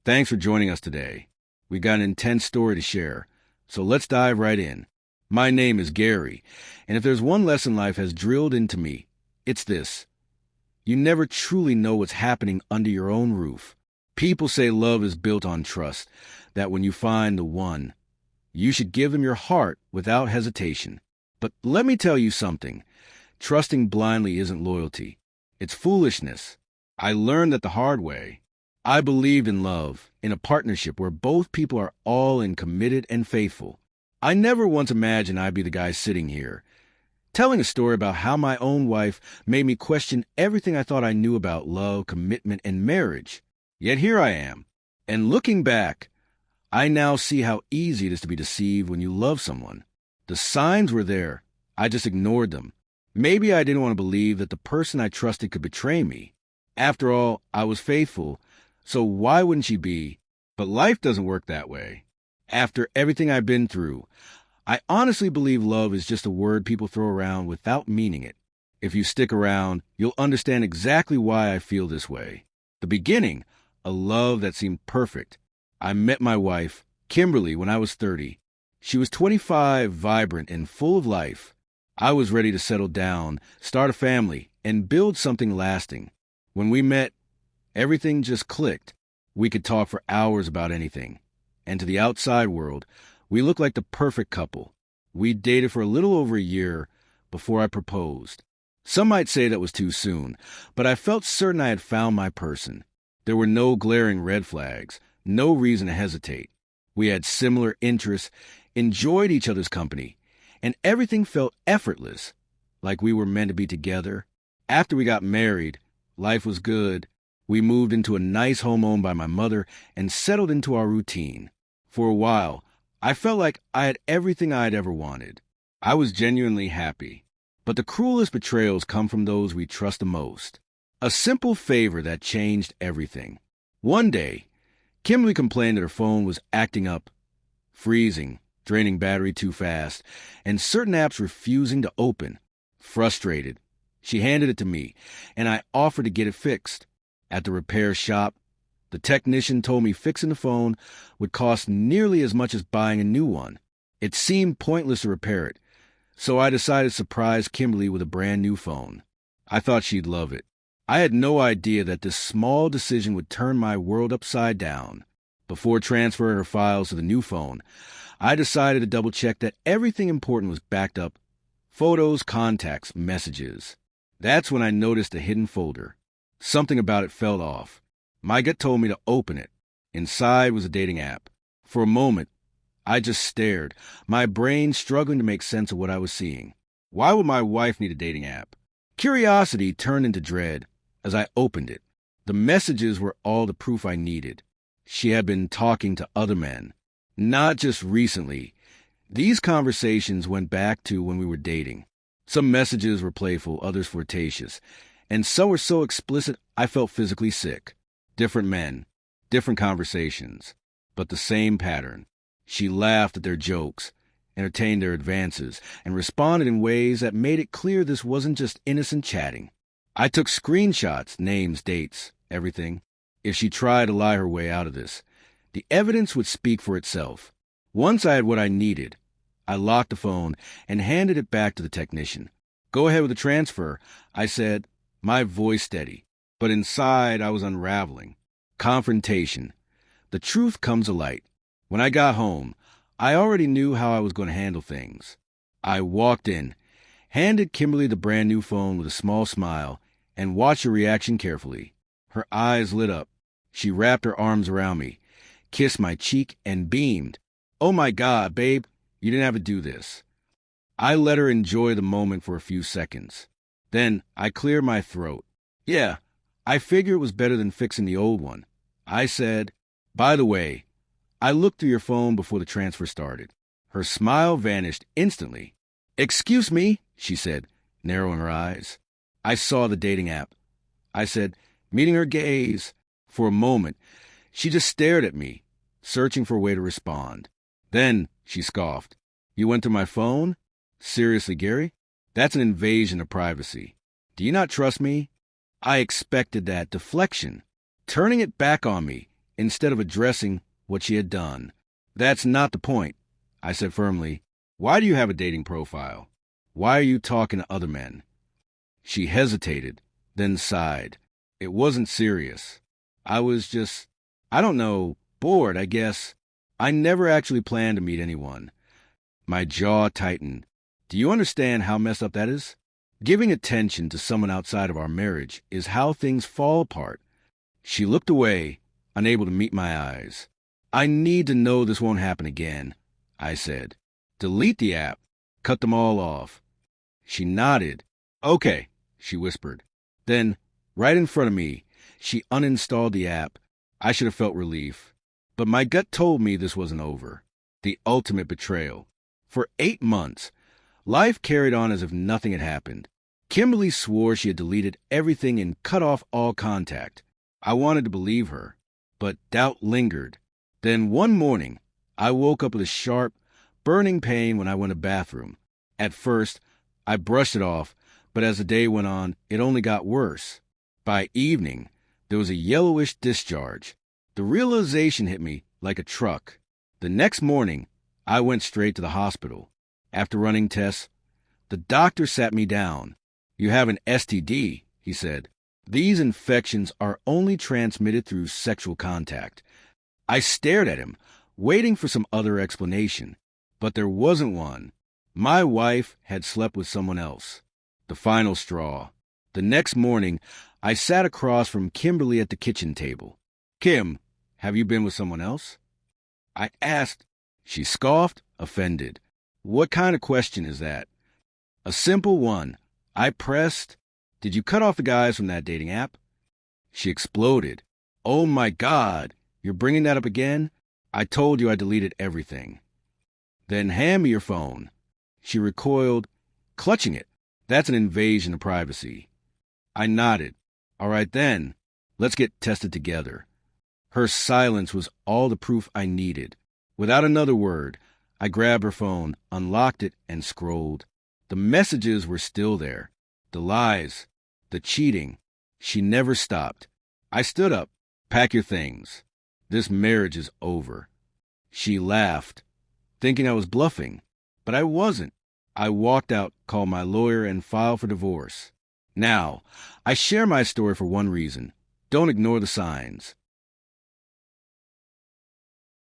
Thanks for joining us today. We got an intense story to share, so let's dive right in. My name is Gary, and if there's one lesson life has drilled into me, it's this. You never truly know what's happening under your own roof. People say love is built on trust, that when you find the one, you should give them your heart without hesitation. But let me tell you something. Trusting blindly isn't loyalty. It's foolishness. I learned that the hard way. I believed in love, in a partnership where both people are all in committed and faithful. I never once imagined I'd be the guy sitting here, telling a story about how my own wife made me question everything I thought I knew about love, commitment, and marriage. Yet here I am. And looking back, I now see how easy it is to be deceived when you love someone. The signs were there. I just ignored them. Maybe I didn't want to believe that the person I trusted could betray me. After all, I was faithful, so why wouldn't she be? But life doesn't work that way. After everything I've been through, I honestly believe love is just a word people throw around without meaning it. If you stick around, you'll understand exactly why I feel this way. The beginning, a love that seemed perfect. I met my wife, Kimberly, when I was 30. She was 25, vibrant, and full of life. I was ready to settle down, start a family, and build something lasting. When we met, everything just clicked. We could talk for hours about anything. And to the outside world, we looked like the perfect couple. We dated for a little over a year before I proposed. Some might say that was too soon, but I felt certain I had found my person. There were no glaring red flags, no reason to hesitate. We had similar interests, enjoyed each other's company, and everything felt effortless, like we were meant to be together. After we got married, life was good. We moved into a nice home owned by my mother and settled into our routine. For a while, I felt like I had everything I'd ever wanted. I was genuinely happy. But the cruelest betrayals come from those we trust the most. A simple favor that changed everything. One day, Kimberly complained that her phone was acting up, freezing, draining battery too fast, and certain apps refusing to open. Frustrated, she handed it to me, and I offered to get it fixed. At the repair shop, the technician told me fixing the phone would cost nearly as much as buying a new one. It seemed pointless to repair it, so I decided to surprise Kimberly with a brand new phone. I thought she'd love it. I had no idea that this small decision would turn my world upside down. Before transferring her files to the new phone, I decided to double-check that everything important was backed up. Photos, contacts, messages. That's when I noticed a hidden folder. Something about it felt off. My gut told me to open it. Inside was a dating app. For a moment, I just stared, my brain struggling to make sense of what I was seeing. Why would my wife need a dating app? Curiosity turned into dread as I opened it. The messages were all the proof I needed. She had been talking to other men. Not just recently. These conversations went back to when we were dating. Some messages were playful, others flirtatious, and some were so explicit I felt physically sick. Different men, different conversations, but the same pattern. She laughed at their jokes, entertained their advances, and responded in ways that made it clear this wasn't just innocent chatting. I took screenshots, names, dates, everything. If she tried to lie her way out of this, the evidence would speak for itself. Once I had what I needed, I locked the phone and handed it back to the technician. "Go ahead with the transfer," I said, my voice steady. But inside, I was unraveling. Confrontation. The truth comes to light. When I got home, I already knew how I was going to handle things. I walked in, handed Kimberly the brand new phone with a small smile, and watched her reaction carefully. Her eyes lit up. She wrapped her arms around me, kissed my cheek, and beamed. "Oh my God, babe, you didn't have to do this." I let her enjoy the moment for a few seconds. Then I cleared my throat. "Yeah, I figured it was better than fixing the old one." I said, "By the way, I looked through your phone before the transfer started." Her smile vanished instantly. "Excuse me," she said, narrowing her eyes. I saw the dating app. I said, meeting her gaze. For a moment, she just stared at me, searching for a way to respond. Then she scoffed. "You went through my phone? Seriously, Gary? That's an invasion of privacy. Do you not trust me?" I expected that deflection. Turning it back on me, instead of addressing what she had done. That's not the point, I said firmly. Why do you have a dating profile? Why are you talking to other men? She hesitated, then sighed. It wasn't serious. I was just, I don't know, bored, I guess. I never actually planned to meet anyone. My jaw tightened. Do you understand how messed up that is? Giving attention to someone outside of our marriage is how things fall apart. She looked away, unable to meet my eyes. I need to know this won't happen again, I said. Delete the app. Cut them all off. She nodded. Okay, she whispered. Then, right in front of me, she uninstalled the app. I should have felt relief. But my gut told me this wasn't over. The ultimate betrayal. For 8 months, life carried on as if nothing had happened. Kimberly swore she had deleted everything and cut off all contact. I wanted to believe her, but doubt lingered. Then one morning, I woke up with a sharp, burning pain when I went to the bathroom. At first, I brushed it off, but as the day went on, it only got worse. By evening, there was a yellowish discharge. The realization hit me like a truck. The next morning, I went straight to the hospital. After running tests, the doctor sat me down. You have an STD, he said. These infections are only transmitted through sexual contact. I stared at him, waiting for some other explanation. But there wasn't one. My wife had slept with someone else. The final straw. The next morning, I sat across from Kimberly at the kitchen table. Kim, have you been with someone else? I asked. She scoffed, offended. What kind of question is that? A simple one. I pressed. Did you cut off the guys from that dating app? She exploded. Oh my God, you're bringing that up again? I told you I deleted everything. Then hand me your phone. She recoiled, clutching it. That's an invasion of privacy. I nodded. All right then, let's get tested together. Her silence was all the proof I needed. Without another word, I grabbed her phone, unlocked it, and scrolled. The messages were still there. The lies, the cheating. She never stopped. I stood up. Pack your things. This marriage is over. She laughed, thinking I was bluffing. But I wasn't. I walked out, called my lawyer, and filed for divorce. Now, I share my story for one reason. Don't ignore the signs.